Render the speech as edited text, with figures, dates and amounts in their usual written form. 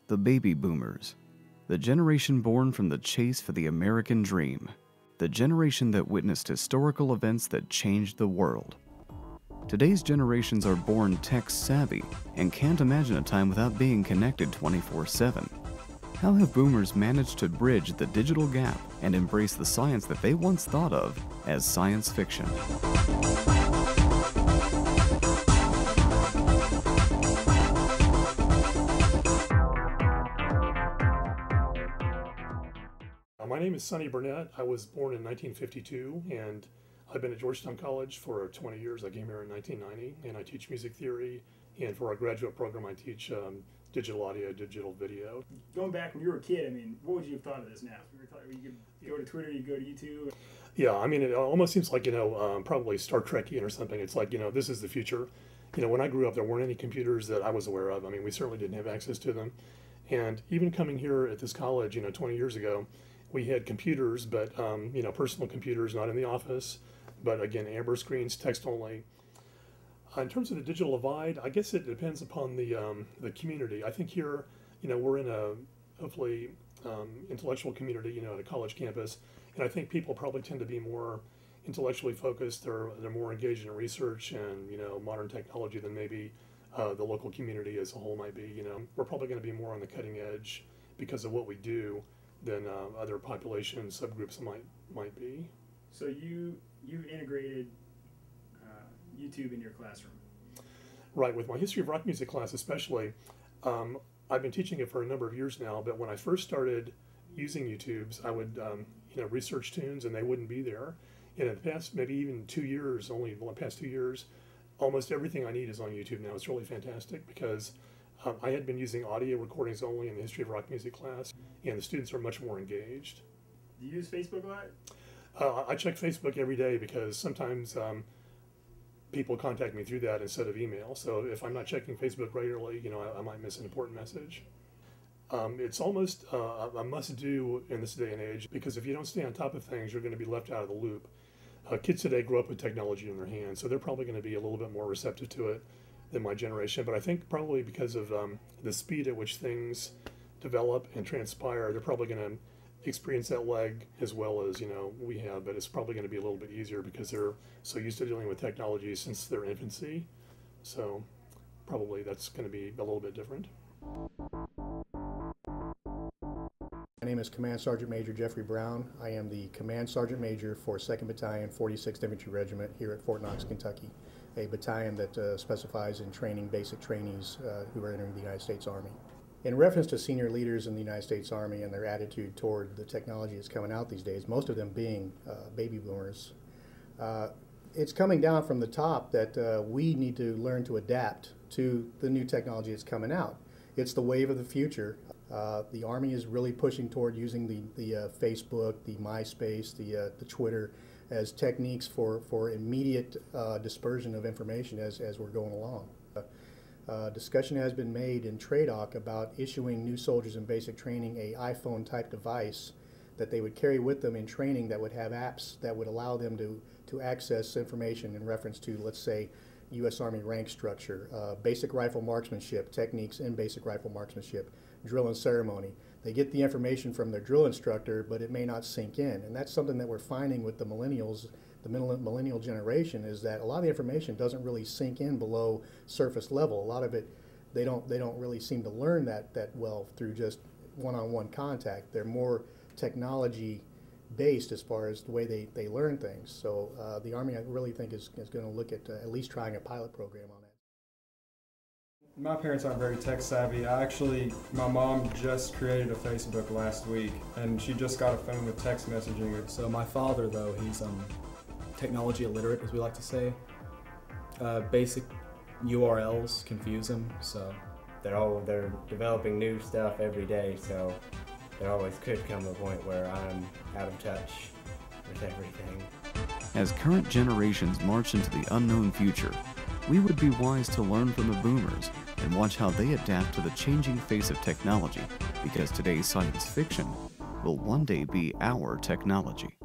The baby boomers, the generation born from the chase for the American dream, the generation that witnessed historical events that changed the world. Today's generations are born tech-savvy and can't imagine a time without being connected 24/7. How have boomers managed to bridge the digital gap and embrace the science that they once thought of as science fiction? My name is Sonny Burnett. I was born in 1952, and I've been at Georgetown College for 20 years. I came here in 1990, and I teach music theory, and for our graduate program I teach digital audio, digital video. Going back when you were a kid, I mean, what would you have thought of this now? You could go to Twitter, you go to YouTube. Yeah, I mean, it almost seems like, probably Star Trekian or something. It's like, this is the future. When I grew up, there weren't any computers that I was aware of. I mean, we certainly didn't have access to them. And even coming here at this college, 20 years ago, we had computers, but, personal computers, not in the office, but again, amber screens, text only. In terms of the digital divide, I guess it depends upon the community. I think here, we're in a hopefully intellectual community, at a college campus, and I think people probably tend to be more intellectually focused. They're more engaged in research and modern technology than maybe the local community as a whole might be. We're probably going to be more on the cutting edge because of what we do than other population subgroups might be. So you integrated YouTube in your classroom. Right, with my history of rock music class especially, I've been teaching it for a number of years now, but when I first started using YouTubes, I would research tunes and they wouldn't be there. And in the past, maybe even 2 years, only the past 2 years, almost everything I need is on YouTube now. It's really fantastic because I had been using audio recordings only in the history of rock music class, and the students are much more engaged. Do you use Facebook a lot? I check Facebook every day because sometimes people contact me through that instead of email. So if I'm not checking Facebook regularly, I might miss an important message. It's almost a must-do in this day and age because if you don't stay on top of things, you're going to be left out of the loop. Kids today grow up with technology in their hands, so they're probably going to be a little bit more receptive to it than my generation. But I think probably because of the speed at which things develop and transpire, they're probably going to experience that lag as well as we have, but it's probably going to be a little bit easier because they're so used to dealing with technology since their infancy. So probably that's going to be a little bit different. My name is Command Sergeant Major Jeffrey Brown. I am the Command Sergeant Major for 2nd Battalion, 46th Infantry Regiment here at Fort Knox, Kentucky, a battalion that specifies in training basic trainees who are entering the United States Army. In reference to senior leaders in the United States Army and their attitude toward the technology that's coming out these days, most of them being baby boomers, it's coming down from the top that we need to learn to adapt to the new technology that's coming out. It's the wave of the future. The Army is really pushing toward using the Facebook, the MySpace, the Twitter as techniques for immediate dispersion of information as we're going along. Discussion has been made in TRADOC about issuing new soldiers in basic training a iPhone-type device that they would carry with them in training that would have apps that would allow them to access information in reference to, let's say, U.S. Army rank structure, basic rifle marksmanship, techniques in basic rifle marksmanship, drill and ceremony. They get the information from their drill instructor, but it may not sink in. And that's something that we're finding with the millennials, the millennial generation, is that a lot of the information doesn't really sink in below surface level. A lot of it, they don't really seem to learn that well through just one-on-one contact. They're more technology based as far as the way they learn things. So the Army, I really think, is going to look at least trying a pilot program on that. My parents aren't very tech savvy. My mom just created a Facebook last week, and she just got a phone with text messaging. So my father, though, he's technology illiterate, as we like to say. Basic URLs confuse him, so. They're developing new stuff every day, so there always could come a point where I'm out of touch with everything. As current generations march into the unknown future, we would be wise to learn from the boomers and watch how they adapt to the changing face of technology, because today's science fiction will one day be our technology.